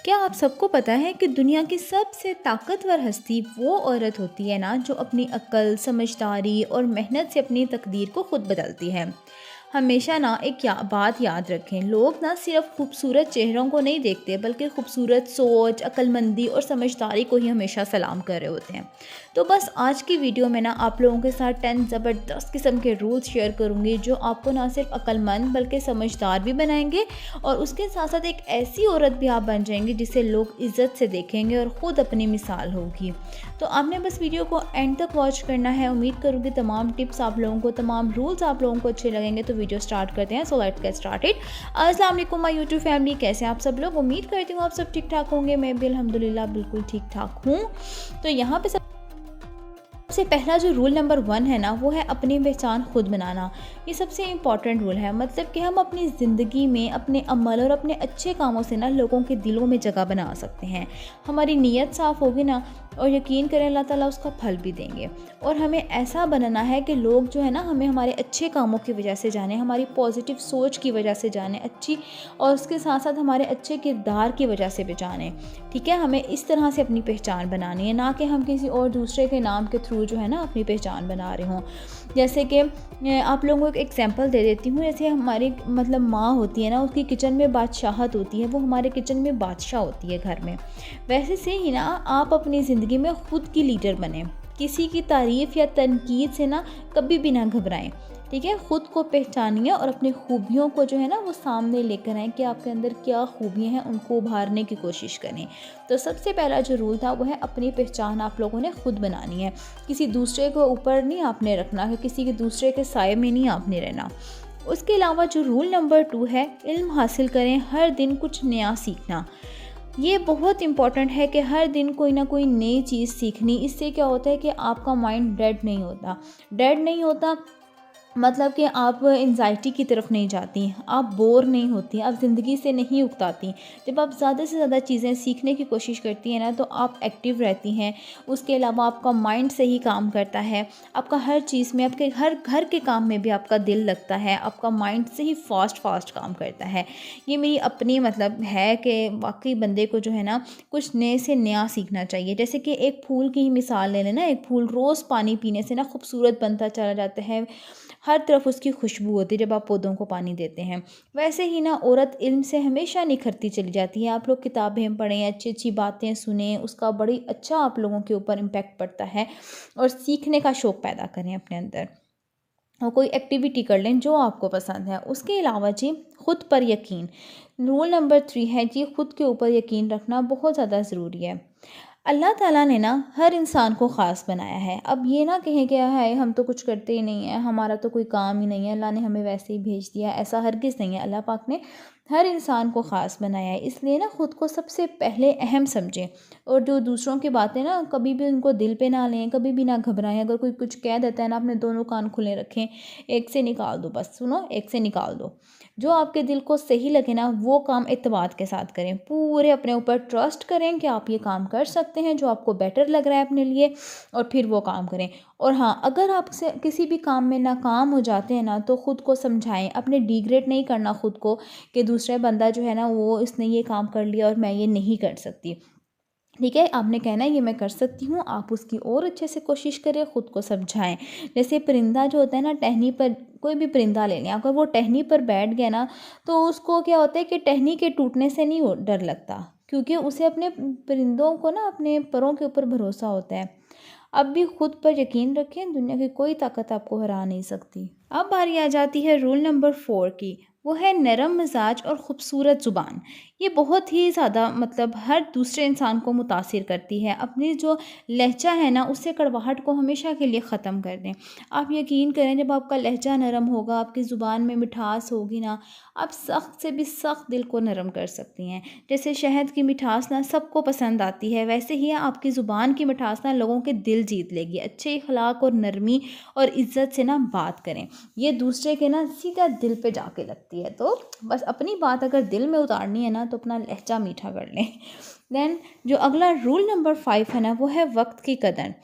क्या आप सबको पता है कि दुनिया की सबसे ताकतवर हस्ती वो औरत होती है ना, जो अपनी अक्ल, समझदारी और मेहनत से अपनी तकदीर को खुद बदलती है। हमेशा ना एक बात याद रखें, लोग ना सिर्फ खूबसूरत चेहरों को नहीं देखते, बल्कि खूबसूरत सोच, अक्लमंदी और समझदारी को ही हमेशा सलाम कर रहे होते हैं। तो बस आज की वीडियो में ना आप लोगों के साथ 10 ज़बरदस्त किस्म के रूल्स शेयर करूँगी, जो आपको ना सिर्फ अक्लमंद बल्कि समझदार भी बनाएंगे, और उसके साथ साथ एक ऐसी औरत भी आप बन जाएंगी जिसे लोग इज्जत से देखेंगे और ख़ुद अपनी मिसाल होगी। तो आपने बस वीडियो को एंड तक वॉच करना है। उम्मीद करूँगी तमाम टिप्स आप लोगों को, तमाम रूल्स आप लोगों को अच्छे लगेंगे। तो वीडियो स्टार्ट करते हैं। So let's get started. अस्सलाम वालेकुम माय यूट्यूब फैमिली, कैसे आप सब लोग? उम्मीद करती हूँ आप सब ठीक ठाक होंगे। मैं भी अल्हम्दुलिल्लाह बिल्कुल ठीक ठाक हूँ। तो यहाँ पे सबसे पहला जो रूल नंबर 1 है ना, वो है अपनी पहचान खुद बनाना। ये सबसे इम्पॉर्टेंट रूल है, मतलब कि हम अपनी ज़िंदगी में अपने अमल और अपने अच्छे कामों से ना लोगों के दिलों में जगह बना सकते हैं। हमारी नीयत साफ़ होगी ना, और यकीन करें अल्लाह ताला उसका फल भी देंगे। और हमें ऐसा बनना है कि लोग जो है ना हमें हमारे अच्छे कामों की वजह से जाने, हमारी पॉजिटिव सोच की वजह से जाने, अच्छी, और उसके साथ साथ हमारे अच्छे किरदार की वजह से भी जाने। ठीक है, हमें इस तरह से अपनी पहचान बनानी है, ना कि हम किसी और दूसरे के नाम के थ्रू जो है ना अपनी पहचान बना रहे हों। जैसे कि आप लोगों को एक एग्जांपल दे देती हूँ। जैसे हमारी मतलब माँ होती है ना, उसकी किचन में बादशाहत होती है, वो हमारे किचन में बादशाह होती है घर में। वैसे से ही ना आप अपनी ज़िंदगी में ख़ुद की लीडर बने। किसी की तारीफ़ या तनकीद से ना कभी भी ना घबराएं। ठीक है, ख़ुद को पहचानिए और अपनी खूबियों को जो है ना वो सामने लेकर आएँ कि आपके अंदर क्या खूबियाँ हैं, उनको उभारने की कोशिश करें। तो सबसे पहला जो रूल था वो है अपनी पहचान आप लोगों ने खुद बनानी है। किसी दूसरे को ऊपर नहीं आपने रखना है, किसी के दूसरे के साये में नहीं आपने रहना। उसके अलावा जो रूल नंबर 2 है, इल्म हासिल करें, हर दिन कुछ नया सीखना। ये बहुत इम्पॉर्टेंट है कि हर दिन कोई ना कोई नई चीज़ सीखनी। इससे क्या होता है कि आपका माइंड डेड नहीं होता, मतलब कि आप एंजाइटी की तरफ नहीं जाती, आप बोर नहीं होती, आप ज़िंदगी से नहीं उकताती। जब आप ज़्यादा से ज़्यादा चीज़ें सीखने की कोशिश करती हैं ना, तो आप एक्टिव रहती हैं। उसके अलावा आपका माइंड सही काम करता है, आपका हर चीज़ में, आपके हर घर के काम में भी आपका दिल लगता है, आपका माइंड से ही फास्ट काम करता है। ये मेरी अपनी मतलब है कि वाकई बंदे को जो है ना कुछ नए से नया सीखना चाहिए। जैसे कि एक फूल की ही मिसाल ले लेना। एक फूल रोज़ पानी पीने से ना खूबसूरत बनता चला जाता है, हर तरफ उसकी खुशबू होती है जब आप पौधों को पानी देते हैं। वैसे ही ना औरत इल्म से हमेशा निखरती चली जाती है। आप लोग किताबें पढ़ें, अच्छी अच्छी बातें सुनें, उसका बड़ी अच्छा आप लोगों के ऊपर इम्पैक्ट पड़ता है, और सीखने का शौक़ पैदा करें अपने अंदर, और कोई एक्टिविटी कर लें जो आपको पसंद है। उसके अलावा जी, ख़ुद पर यकीन। रूल नंबर 3 है जी, ख़ुद के ऊपर यकीन रखना बहुत ज़्यादा ज़रूरी है। अल्लाह ताला ने ना हर इंसान को ख़ास बनाया है। अब ये ना कहें कि हाय हम तो कुछ करते ही नहीं हैं, हमारा तो कोई काम ही नहीं है, अल्लाह ने हमें वैसे ही भेज दिया, ऐसा हरगिज़ नहीं है। अल्लाह पाक ने हर इंसान को ख़ास बनाया है, इसलिए ना ख़ुद को सबसे पहले अहम समझें, और जो दूसरों की बातें ना कभी भी उनको दिल पे ना लें, कभी भी ना घबराएं। अगर कोई कुछ कह देता है ना, अपने दोनों कान खुले रखें, एक से निकाल दो, बस सुनो, एक से निकाल दो। जो आपके दिल को सही लगे ना वो काम एतमाद के साथ करें, पूरे अपने ऊपर ट्रस्ट करें कि आप ये काम कर सकते हैं जो आपको बेटर लग रहा है अपने लिए, और फिर वो काम करें। और हाँ, अगर आपसे किसी भी काम में नाकाम हो जाते हैं ना, तो ख़ुद को समझाएं। अपने डिग्रेड नहीं करना ख़ुद को कि दूसरा बंदा जो है ना वो इसने ये काम कर लिया और मैं ये नहीं कर सकती। ठीक है, आपने कहना है ये मैं कर सकती हूँ, आप उसकी और अच्छे से कोशिश करें, ख़ुद को समझाएं। जैसे परिंदा जो होता है ना, टहनी पर, कोई भी परिंदा ले लें, अगर वो टहनी पर बैठ गया ना, तो उसको क्या होता है कि टहनी के टूटने से नहीं डर लगता, क्योंकि उसे अपने परिंदों को ना अपने परों के ऊपर भरोसा होता है। अब भी खुद पर यकीन रखें, दुनिया की कोई ताकत आपको हरा नहीं सकती। अब बारी आ जाती है रूल नंबर 4 की, वो है नरम मिजाज और ख़ूबसूरत ज़ुबान। ये बहुत ही ज़्यादा मतलब हर दूसरे इंसान को मुतासिर करती है। अपनी जो लहजा है ना, उससे कड़वाहट को हमेशा के लिए ख़त्म कर दें। आप यकीन करें, जब आपका लहजा नरम होगा, आपकी ज़ुबान में मिठास होगी ना, आप सख्त से भी सख्त दिल को नरम कर सकती हैं। जैसे शहद की मिठास ना सबको पसंद आती है, वैसे ही आपकी ज़ुबान की मिठास ना लोगों के दिल जीत लेगी। अच्छे अखलाक और नरमी और इज़्ज़त से ना बात करें, ये दूसरे के ना सीधा दिल पे जाके लगती है। तो बस अपनी बात अगर दिल में उतारनी है ना, तो अपना लहजा मीठा कर लें। देन जो अगला रूल नंबर 5 है ना, वो है वक्त की कदर।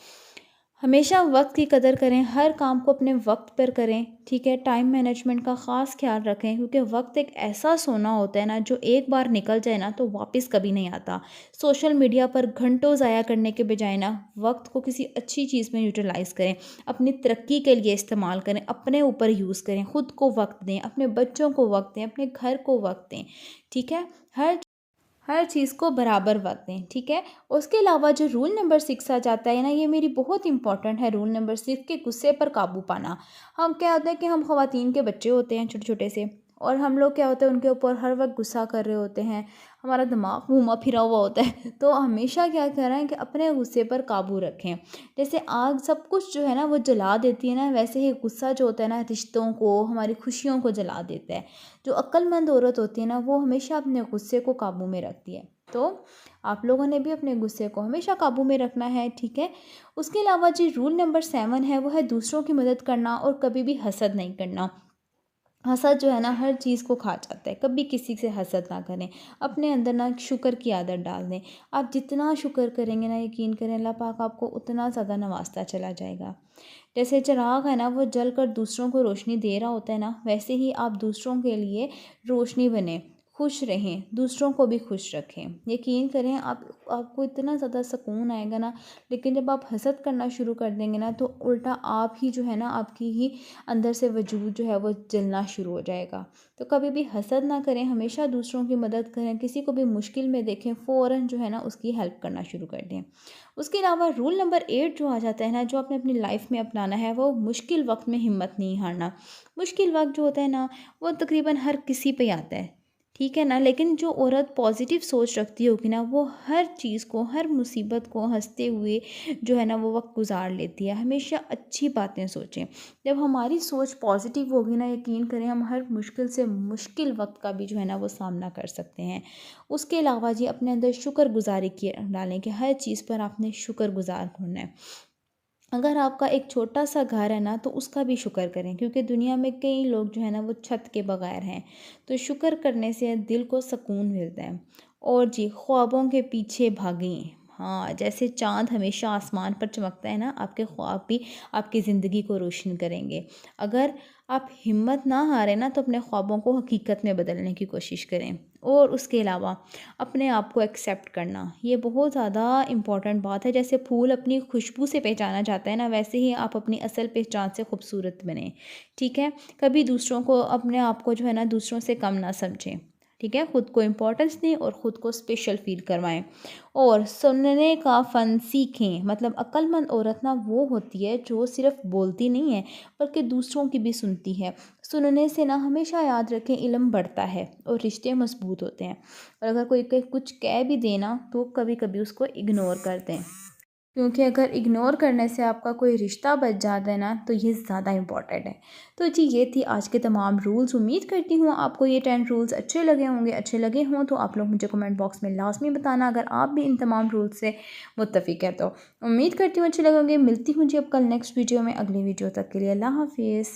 हमेशा वक्त की कदर करें, हर काम को अपने वक्त पर करें, ठीक है। टाइम मैनेजमेंट का ख़ास ख्याल रखें, क्योंकि वक्त एक ऐसा सोना होता है ना जो एक बार निकल जाए ना तो वापस कभी नहीं आता। सोशल मीडिया पर घंटों ज़ाया करने के बजाय ना वक्त को किसी अच्छी चीज़ में यूटिलाइज़ करें, अपनी तरक्की के लिए इस्तेमाल करें, अपने ऊपर यूज़ करें, खुद को वक्त दें, अपने बच्चों को वक्त दें, अपने घर को वक्त दें, ठीक है। हर हर चीज़ को बराबर वक्त दें, ठीक है। उसके अलावा जो रूल नंबर 6 आ जाता है ना, ये मेरी बहुत इंपॉर्टेंट है। रूल नंबर 6 के गुस्से पर काबू पाना। हम क्या होता है कि हम ख़वातीन के बच्चे होते हैं छोटे छोटे से, और हम लोग क्या होता है उनके ऊपर हर वक्त गुस्सा कर रहे होते हैं, हमारा दिमाग घूमा फिरा हुआ होता है तो हमेशा क्या करें कि अपने गुस्से पर काबू रखें। जैसे आग सब कुछ जो है ना वो जला देती है ना, वैसे ही गुस्सा जो होता है ना रिश्तों को, हमारी खुशियों को जला देता है। जो अक्लमंद औरत होती है ना वो हमेशा अपने गुस्से को काबू में रखती है। तो आप लोगों ने भी अपने गुस्से को हमेशा काबू में रखना है, ठीक है। उसके अलावा जो रूल नंबर 7 है वो है दूसरों की मदद करना और कभी भी हसद नहीं करना। हसद जो है ना हर चीज़ को खा जाता है, कभी किसी से हसद ना करें। अपने अंदर ना शुक्र की आदत डाल दें। आप जितना शुक्र करेंगे ना, यकीन करें अल्लाह पाक आपको उतना ज़्यादा नवाजता चला जाएगा। जैसे चिराग है ना वो जल कर दूसरों को रोशनी दे रहा होता है ना, वैसे ही आप दूसरों के लिए रोशनी बने, खुश रहें, दूसरों को भी खुश रखें। यकीन करें आपको इतना ज़्यादा सुकून आएगा ना। लेकिन जब आप हसद करना शुरू कर देंगे ना तो उल्टा आप ही जो है ना आपकी ही अंदर से वजूद जो है वो जलना शुरू हो जाएगा। तो कभी भी हसद ना करें, हमेशा दूसरों की मदद करें, किसी को भी मुश्किल में देखें फ़ौरन जो है ना उसकी हेल्प करना शुरू कर दें। उसके अलावा रूल नंबर 8 जो आ जाता है ना, जो आपने अपनी लाइफ में अपनाना है, वो मुश्किल वक्त में हिम्मत नहीं हारना। मुश्किल वक्त जो होता है ना वो तकरीबन हर किसी पे आता है, ठीक है ना। लेकिन जो औरत पॉजिटिव सोच रखती होगी ना वो हर चीज़ को, हर मुसीबत को हंसते हुए जो है ना वो वक्त गुजार लेती है। हमेशा अच्छी बातें सोचें। जब हमारी सोच पॉजिटिव होगी ना, यकीन करें हम हर मुश्किल से मुश्किल वक्त का भी जो है ना वो सामना कर सकते हैं। उसके अलावा जी अपने अंदर शुक्रगुजारी की डालें कि हर चीज़ पर आपने शुक्रगुजार होना है। अगर आपका एक छोटा सा घर है ना तो उसका भी शुक्र करें, क्योंकि दुनिया में कई लोग जो है ना वो छत के बगैर हैं। तो शुक्र करने से दिल को सुकून मिलता है। और जी ख्वाबों के पीछे भागें। हाँ, जैसे चाँद हमेशा आसमान पर चमकता है ना, आपके ख्वाब भी आपकी ज़िंदगी को रोशन करेंगे। अगर आप हिम्मत ना हारें ना तो अपने ख्वाबों को हकीकत में बदलने की कोशिश करें। और उसके अलावा अपने आप को एक्सेप्ट करना, ये बहुत ज़्यादा इम्पॉर्टेंट बात है। जैसे फूल अपनी खुशबू से पहचाना जाता है ना, वैसे ही आप अपनी असल पहचान से खूबसूरत बने, ठीक है। कभी दूसरों को, अपने आप को जो है ना दूसरों से कम ना समझें, ठीक है। खुद को इम्पोर्टेंस दें और ख़ुद को स्पेशल फील करवाएं। और सुनने का फ़न सीखें। मतलब अक्लमंद औरत ना वो होती है जो सिर्फ बोलती नहीं है बल्कि दूसरों की भी सुनती है। सुनने से ना हमेशा याद रखें इल्म बढ़ता है और रिश्ते मजबूत होते हैं। और अगर कोई कुछ कह भी देना तो कभी कभी उसको इग्नोर कर दें, क्योंकि अगर इग्नोर करने से आपका कोई रिश्ता बच जाता है ना तो ये ज़्यादा इम्पॉर्टेंट है। तो जी ये थी आज के तमाम रूल्स। उम्मीद करती हूँ आपको ये 10 रूल्स अच्छे लगे होंगे। अच्छे लगे हों तो आप लोग मुझे कमेंट बॉक्स में लाजमी बताना, अगर आप भी इन तमाम रूल्स से मुत्तफ़िक है तो। उम्मीद करती हूँ अच्छे लगे होंगे। मिलती हूँ जी अब कल नेक्स्ट वीडियो में। अगली वीडियो तक के लिए अल्लाह हाफिज़।